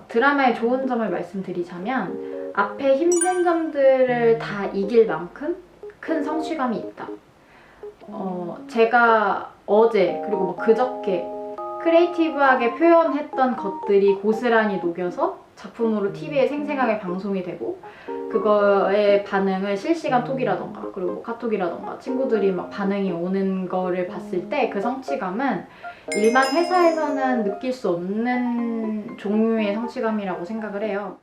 드라마의 좋은 점을 말씀드리자면 앞에 힘든 점들을 다 이길 만큼 큰 성취감이 있다. 제가 어제 그리고 뭐 그저께 크리에이티브하게 표현했던 것들이 고스란히 녹여서 작품으로 TV에 생생하게 방송이 되고 그거의 반응을 실시간 톡이라던가 그리고 카톡이라던가 친구들이 막 반응이 오는 거를 봤을 때 그 성취감은 일반 회사에서는 느낄 수 없는 종류의 성취감이라고 생각을 해요.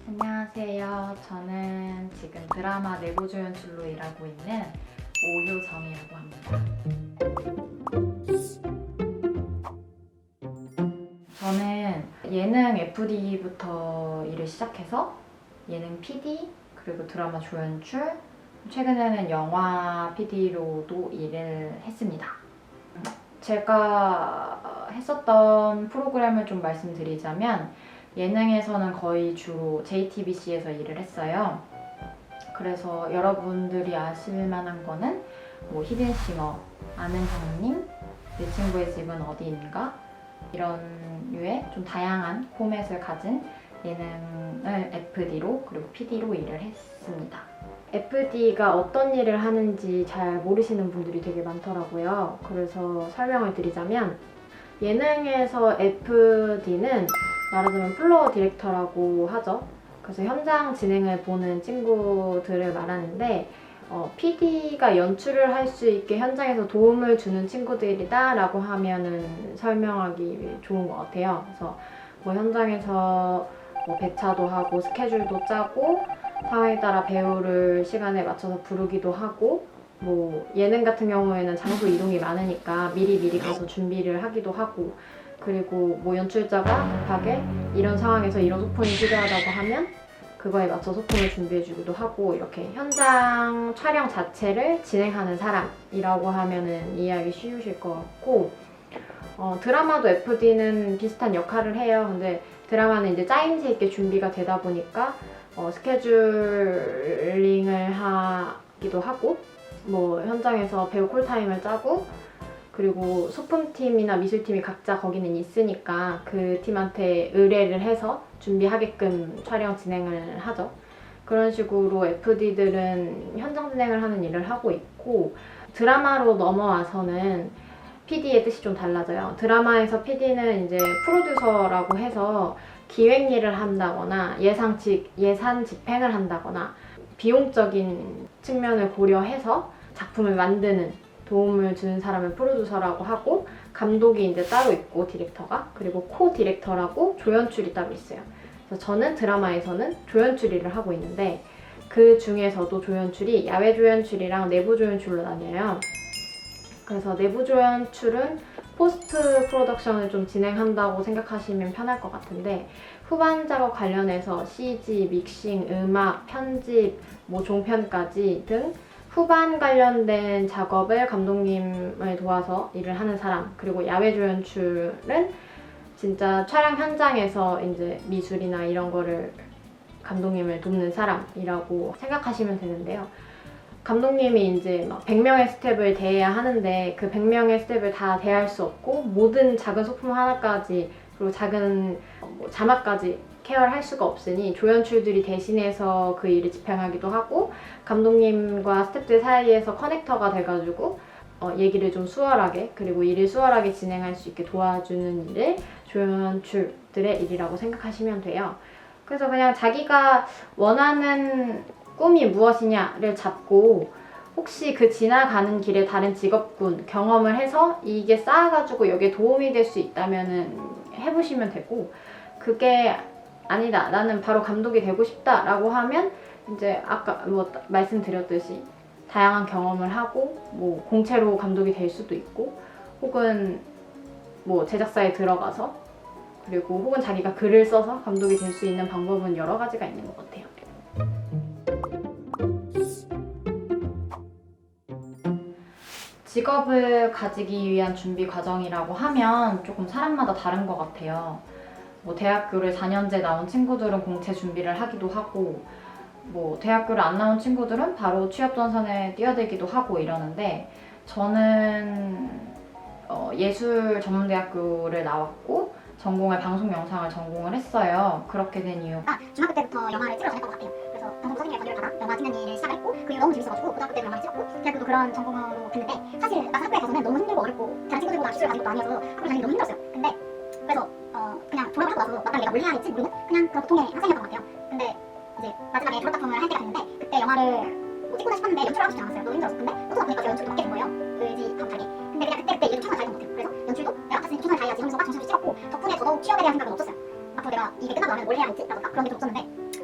안녕하세요. 저는 지금 드라마 내부조 연출로 일하고 있는 오효정이라고 합니다. 저는 예능 FD부터 일을 시작해서 예능 PD, 그리고 드라마 조연출, 최근에는 영화 PD로도 일을 했습니다. 제가 했었던 프로그램을 좀 말씀드리자면 예능에서는 거의 주로 JTBC에서 일을 했어요. 그래서 여러분들이 아실 만한 거는 뭐 히든싱어, 아는 형님, 내 친구의 집은 어디인가 이런 류의 좀 다양한 포맷을 가진 예능을 FD로 그리고 PD로 일을 했습니다. FD가 어떤 일을 하는지 잘 모르시는 분들이 되게 많더라고요. 그래서 설명을 드리자면 예능에서 FD는 말하자면 플로어 디렉터라고 하죠. 그래서 현장 진행을 보는 친구들을 말하는데 PD가 연출을 할 수 있게 현장에서 도움을 주는 친구들이다 라고 하면은 설명하기 좋은 것 같아요. 그래서 뭐 현장에서 뭐 배차도 하고 스케줄도 짜고 상황에 따라 배우를 시간에 맞춰서 부르기도 하고 뭐 예능 같은 경우에는 장소 이동이 많으니까 미리 가서 준비를 하기도 하고 그리고 뭐 연출자가 급하게 이런 상황에서 이런 소품이 필요하다고 하면 그거에 맞춰 소품을 준비해주기도 하고 이렇게 현장 촬영 자체를 진행하는 사람이라고 하면은 이해하기 쉬우실 것 같고 드라마도 FD는 비슷한 역할을 해요. 근데 드라마는 이제 짜임새 있게 준비가 되다 보니까 스케줄링을 하기도 하고 뭐 현장에서 배우 콜타임을 짜고 그리고 소품팀이나 미술팀이 각자 거기는 있으니까 그 팀한테 의뢰를 해서 준비하게끔 촬영 진행을 하죠. 그런 식으로 FD들은 현장 진행을 하는 일을 하고 있고 드라마로 넘어와서는 PD의 뜻이 좀 달라져요. 드라마에서 PD는 이제 프로듀서라고 해서 기획 일을 한다거나 예산 집행을 한다거나 비용적인 측면을 고려해서 작품을 만드는 도움을 주는 사람을 프로듀서라고 하고 감독이 이제 따로 있고 디렉터가 그리고 코 디렉터라고 조연출이 따로 있어요. 그래서 저는 드라마에서는 조연출 일을 하고 있는데 그 중에서도 조연출이 야외 조연출이랑 내부 조연출로 나뉘어요. 그래서 내부 조연출은 포스트 프로덕션을 좀 진행한다고 생각하시면 편할 것 같은데 후반 작업 관련해서 CG, 믹싱, 음악, 편집, 뭐 종편까지 등 후반 관련된 작업을 감독님을 도와서 일을 하는 사람 그리고 야외 조연출은 진짜 촬영 현장에서 이제 미술이나 이런 거를 감독님을 돕는 사람이라고 생각하시면 되는데요. 감독님이 이제 막 100명의 스텝을 대해야 하는데 그 100명의 스텝을 다 대할 수 없고 모든 작은 소품 하나까지 그리고 작은 뭐 자막까지 케어를 할 수가 없으니 조연출들이 대신해서 그 일을 집행하기도 하고 감독님과 스태프들 사이에서 커넥터가 돼가지고 얘기를 좀 수월하게 그리고 일을 수월하게 진행할 수 있게 도와주는 일을 조연출들의 일이라고 생각하시면 돼요. 그래서 그냥 자기가 원하는 꿈이 무엇이냐를 잡고 혹시 그 지나가는 길에 다른 직업군 경험을 해서 이게 쌓아가지고 여기에 도움이 될 수 있다면은 해보시면 되고 그게 아니다 나는 바로 감독이 되고 싶다 라고 하면 이제 아까 뭐 말씀드렸듯이 다양한 경험을 하고 뭐 공채로 감독이 될 수도 있고 혹은 뭐 제작사에 들어가서 그리고 혹은 자기가 글을 써서 감독이 될 수 있는 방법은 여러 가지가 있는 것 같아요. 직업을 가지기 위한 준비 과정이라고 하면 조금 사람마다 다른 것 같아요. 뭐 대학교를 4년제 나온 친구들은 공채 준비를 하기도 하고 뭐 대학교를 안 나온 친구들은 바로 취업 전선에 뛰어들기도 하고 이러는데 저는 예술 전문대학교를 나왔고 전공을 방송 영상을 전공을 했어요. 그렇게 된 이유. 중학교 때부터 영화를 찍으러 다녔던 것 같아요. 그래서 방송 선생님의 권유를 받아 영화 찍는 일을 시작을 했고 그게 너무 재밌어가지고 고등학교 때도 영화를 찍었고 대학교도 그런 전공으로 갔는데 사실 막상 학교에 가서는 너무 힘들고 어렵고 다른 친구들보다 기술을 가진 것도 아니어서 학교 다니기 너무 힘들었어요. 근데 그래서 그냥 졸업을 하고 나서 마땅히 내가 뭘 해야 할지 모르는 그냥 그런 보통의 학생이었던 것 같아요. 근데 이제 마지막에 졸업 작품을 할 때가 됐는데 그때 영화를 뭐 찍고자 싶었는데 연출을 하고 싶지 않았어요. 너무 힘들었어. 근데 너무 바쁘니까 제가 연출도 맡게 된 거예요. 의지하고 다르게. 근데 그냥 그때 일을 최선을 다했던 것 같아요. 그래서 연출도 내가 같았으니 최선을 다해야지 하면서 막 정신없이 찍었고 덕분에 더더욱 취업에 대한 생각은 없었어요. 앞으로 내가 이게 끝나고 나면 뭘 해야 할지 라던가 그런 게 좀 없었는데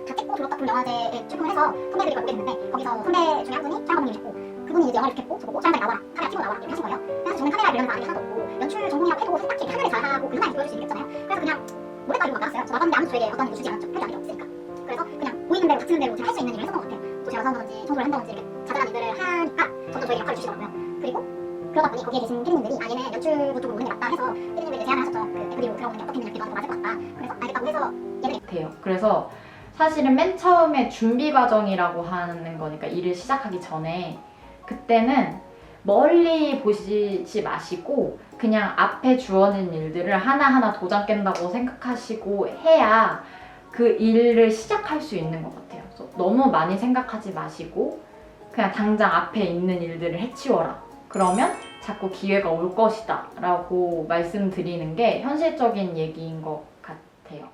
다 찍고 졸업 작품 영화제에 출품을 해서 선배들이 보게 됐는데 거기서 선배 중에 한 분이 촬영 감독님이셨고 그분이 이제 영화를 이렇게 보고 저보고 촬영장에 나와라 카메라 켜고 나와라 이렇게 하신 거예요. 그래서 저는 카메라 이런 거 아는 게 하나도 없고 연출 전공이라고 해도 사실 딱히 하늘을 잘하고 그 하나에 보여줄 수 있겠잖아요. 그래서 그냥 몰래 따지고 막 나갔어요. 저 나갔는데 아무도 저에게 어떤 일을 주지 않았죠. 할 일이 없으니까. 그래서 그냥 보이는 대로 닥치는 대로 제가 할 수 있는 일을 했던 것 같아요. 또 제가 사온다든지 청소를 한다든지 이렇게 자잘한 일들을 하니까 점점 저에게 역할을 주시더라고요. 그리고 그러다 보니 거기에 계신 피디님들이 얘는 연출부 쪽으로 오는 게 맞다 해서 피디님들이 이제 제안을 하셨죠. 그 FD로 들어오는 게 어떻겠느냐 이렇게 맞을 것 같다. 그래서 알겠다고 해서 얘를 같아요. 그래서 사실은 맨 처음에 준비 과정이라고 하는 거니까 일을 시작하기 전에 그때는 멀리 보시지 마시고 그냥 앞에 주어진 일들을 하나하나 도장 깬다고 생각하시고 해야 그 일을 시작할 수 있는 것 같아요. 그래서 너무 많이 생각하지 마시고 그냥 당장 앞에 있는 일들을 해치워라. 그러면 자꾸 기회가 올 것이다 라고 말씀드리는 게 현실적인 얘기인 것 같아요.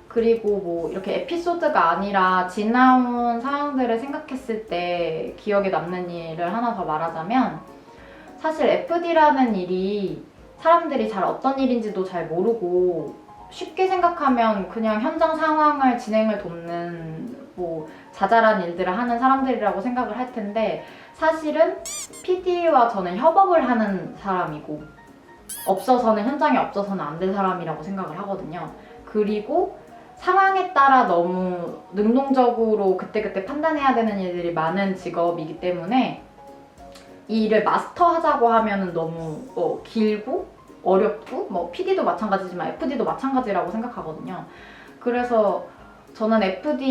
그리고 뭐 이렇게 에피소드가 아니라 지나온 상황들을 생각했을 때 기억에 남는 일을 하나 더 말하자면 사실 FD라는 일이 사람들이 잘 어떤 일인지도 잘 모르고 쉽게 생각하면 그냥 현장 상황을 진행을 돕는 뭐 자잘한 일들을 하는 사람들이라고 생각을 할 텐데 사실은 PD와 저는 협업을 하는 사람이고 없어서는 현장에 없어서는 안 될 사람이라고 생각을 하거든요. 그리고 상황에 따라 너무 능동적으로 그때그때 판단해야 되는 일들이 많은 직업이기 때문에 이 일을 마스터하자고 하면은 너무 길고 어렵고 뭐 PD도 마찬가지지만 FD도 마찬가지라고 생각하거든요. 그래서 저는 FD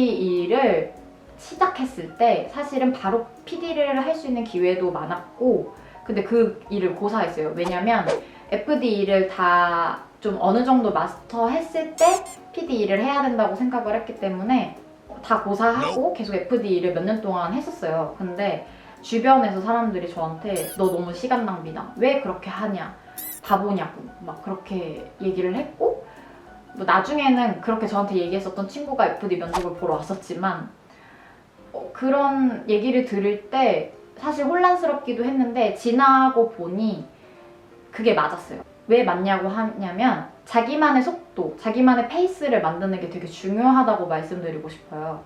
일을 시작했을 때 사실은 바로 PD를 할 수 있는 기회도 많았고 근데 그 일을 고사했어요. 왜냐면 FD 일을 다 좀 어느 정도 마스터했을 때 PD 일을 해야 된다고 생각을 했기 때문에 다 고사하고 계속 FD 일을 몇 년 동안 했었어요. 근데 주변에서 사람들이 저한테 너 너무 시간 낭비다. 왜 그렇게 하냐. 바보냐고 막 그렇게 얘기를 했고 뭐 나중에는 그렇게 저한테 얘기했었던 친구가 FD 면접을 보러 왔었지만 그런 얘기를 들을 때 사실 혼란스럽기도 했는데 지나고 보니 그게 맞았어요. 왜 맞냐고 하냐면 자기만의 속도, 자기만의 페이스를 만드는 게 되게 중요하다고 말씀드리고 싶어요.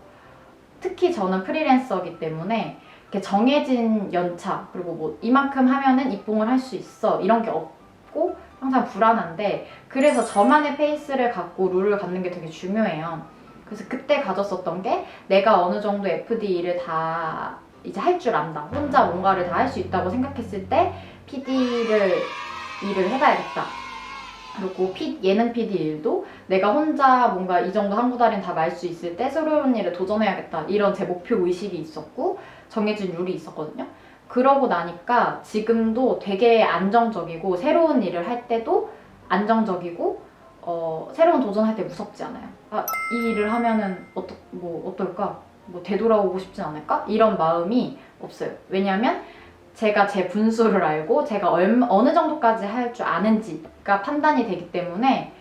특히 저는 프리랜서이기 때문에 이렇게 정해진 연차 그리고 뭐 이만큼 하면은 입봉을 할 수 있어 이런 게 없고 항상 불안한데 그래서 저만의 페이스를 갖고 룰을 갖는 게 되게 중요해요. 그래서 그때 가졌었던 게 내가 어느 정도 FD 일을 다 이제 할 줄 안다. 혼자 뭔가를 다 할 수 있다고 생각했을 때 PD를 일을 해봐야겠다. 그리고 예능 PD 일도 내가 혼자 뭔가 이 정도 한두 달은 다 말 수 있을 때 새로운 일에 도전해야겠다. 이런 제 목표 의식이 있었고 정해진 룰이 있었거든요. 그러고 나니까 지금도 되게 안정적이고 새로운 일을 할 때도 안정적이고 새로운 도전할 때 무섭지 않아요. 이 일을 하면은 어떨까? 뭐 되돌아오고 싶진 않을까? 이런 마음이 없어요. 왜냐면 제가 제 분수를 알고 제가 어느 정도까지 할 줄 아는지가 판단이 되기 때문에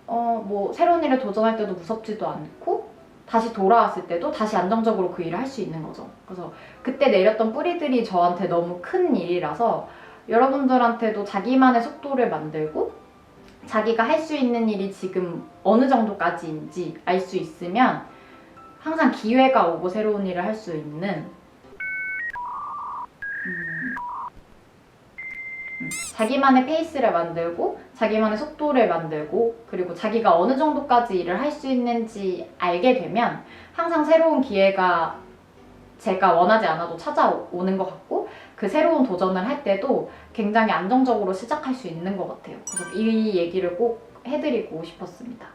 뭐 새로운 일에 도전할 때도 무섭지도 않고 다시 돌아왔을 때도 다시 안정적으로 그 일을 할 수 있는 거죠. 그래서 그때 내렸던 뿌리들이 저한테 너무 큰 일이라서 여러분들한테도 자기만의 속도를 만들고 자기가 할 수 있는 일이 지금 어느 정도까지인지 알 수 있으면 항상 기회가 오고 새로운 일을 할 수 있는 자기만의 페이스를 만들고 자기만의 속도를 만들고 그리고 자기가 어느 정도까지 일을 할 수 있는지 알게 되면 항상 새로운 기회가 제가 원하지 않아도 찾아오는 것 같고 그 새로운 도전을 할 때도 굉장히 안정적으로 시작할 수 있는 것 같아요. 그래서 이 얘기를 꼭 해드리고 싶었습니다.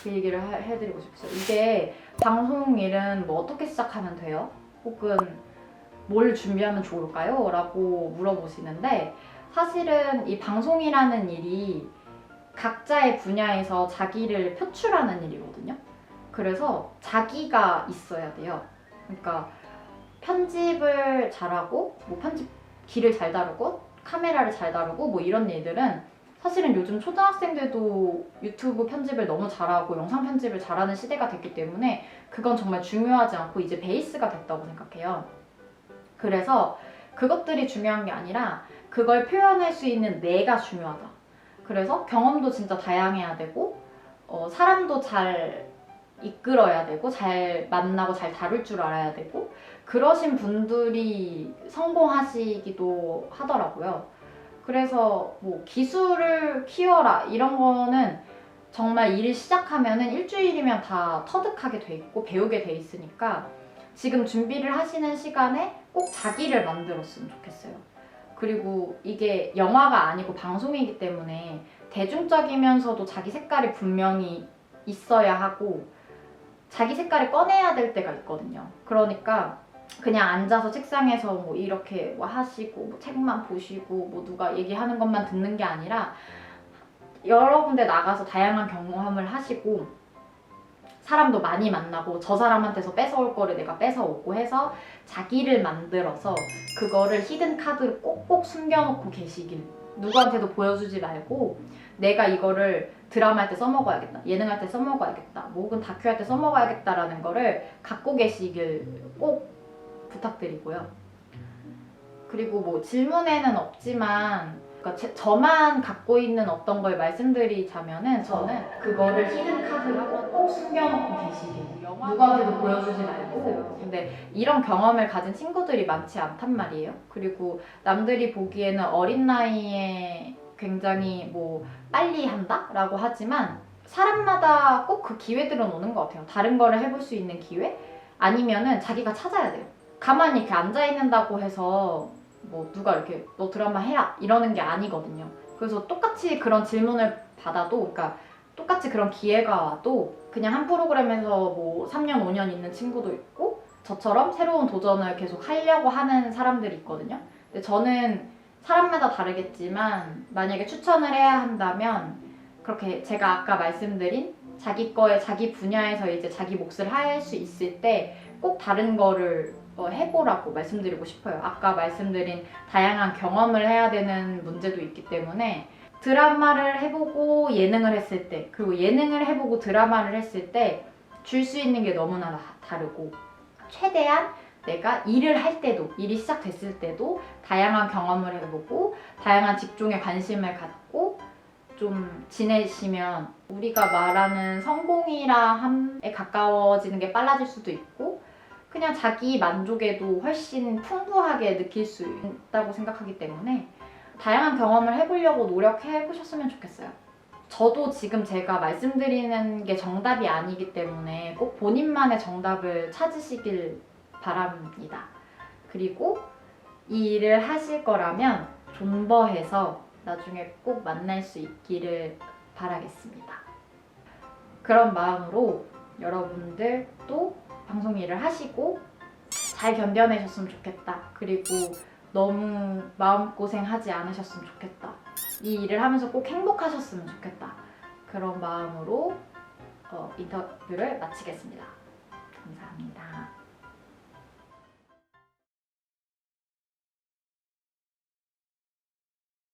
그 얘기를 해드리고 싶어요. 이게 방송 일은 뭐 어떻게 시작하면 돼요? 혹은 뭘 준비하면 좋을까요? 라고 물어보시는데 사실은 이 방송이라는 일이 각자의 분야에서 자기를 표출하는 일이거든요. 그래서 자기가 있어야 돼요. 그러니까 편집을 잘하고 뭐 편집 기를 잘 다루고 카메라를 잘 다루고 뭐 이런 일들은 사실은 요즘 초등학생들도 유튜브 편집을 너무 잘하고 영상 편집을 잘하는 시대가 됐기 때문에 그건 정말 중요하지 않고 이제 베이스가 됐다고 생각해요. 그래서 그것들이 중요한 게 아니라 그걸 표현할 수 있는 내가 중요하다. 그래서 경험도 진짜 다양해야 되고 사람도 잘 이끌어야 되고 잘 만나고 잘 다룰 줄 알아야 되고 그러신 분들이 성공하시기도 하더라고요. 그래서 뭐 기술을 키워라 이런 거는 정말 일을 시작하면은 일주일이면 다 터득하게 돼 있고 배우게 돼 있으니까 지금 준비를 하시는 시간에 꼭 자기를 만들었으면 좋겠어요. 그리고 이게 영화가 아니고 방송이기 때문에 대중적이면서도 자기 색깔이 분명히 있어야 하고 자기 색깔을 꺼내야 될 때가 있거든요. 그러니까 그냥 앉아서 책상에서 뭐 이렇게 뭐 하시고 뭐 책만 보시고 뭐 누가 얘기하는 것만 듣는 게 아니라 여러 군데 나가서 다양한 경험을 하시고 사람도 많이 만나고 저 사람한테서 뺏어올 거를 내가 뺏어오고 해서 자기를 만들어서 그거를 히든 카드로 꼭꼭 숨겨놓고 계시길 누구한테도 보여주지 말고 내가 이거를 드라마 할 때 써먹어야겠다 예능 할 때 써먹어야겠다 뭐 혹은 다큐 할 때 써먹어야겠다라는 거를 갖고 계시길 꼭 부탁드리고요. 그리고 뭐 질문에는 없지만 그러니까 저만 갖고 있는 어떤 걸 말씀드리자면은 저는 그거를 히든 카드로 꼭 숨겨놓고 계시길 누구한테도 보여주지 말고 근데 이런 경험을 가진 친구들이 많지 않단 말이에요. 그리고 남들이 보기에는 어린 나이에 굉장히 뭐 빨리 한다? 라고 하지만 사람마다 꼭 그 기회들은 오는 것 같아요. 다른 거를 해볼 수 있는 기회? 아니면은 자기가 찾아야 돼요. 가만히 이렇게 앉아있는다고 해서 뭐 누가 이렇게 너 드라마 해라 이러는 게 아니거든요. 그래서 똑같이 그런 질문을 받아도 그러니까 똑같이 그런 기회가 와도 그냥 한 프로그램에서 뭐 3년 5년 있는 친구도 있고 저처럼 새로운 도전을 계속 하려고 하는 사람들이 있거든요. 근데 저는 사람마다 다르겠지만 만약에 추천을 해야 한다면 그렇게 제가 아까 말씀드린 자기 거에 자기 분야에서 이제 자기 몫을 할 수 있을 때 꼭 다른 거를 해보라고 말씀드리고 싶어요. 아까 말씀드린 다양한 경험을 해야 되는 문제도 있기 때문에 드라마를 해보고 예능을 했을 때 그리고 예능을 해보고 드라마를 했을 때 줄 수 있는 게 너무나 다르고 최대한 내가 일을 할 때도 일이 시작됐을 때도 다양한 경험을 해보고 다양한 직종에 관심을 갖고 좀 지내시면 우리가 말하는 성공이랑에 가까워지는 게 빨라질 수도 있고 그냥 자기 만족에도 훨씬 풍부하게 느낄 수 있다고 생각하기 때문에 다양한 경험을 해보려고 노력해보셨으면 좋겠어요. 저도 지금 제가 말씀드리는 게 정답이 아니기 때문에 꼭 본인만의 정답을 찾으시길 바랍니다. 그리고 이 일을 하실 거라면 존버해서 나중에 꼭 만날 수 있기를 바라겠습니다. 그런 마음으로 여러분들도 방송 일을 하시고 잘 견뎌내셨으면 좋겠다. 그리고 너무 마음고생하지 않으셨으면 좋겠다. 이 일을 하면서 꼭 행복하셨으면 좋겠다. 그런 마음으로 인터뷰를 마치겠습니다. 감사합니다.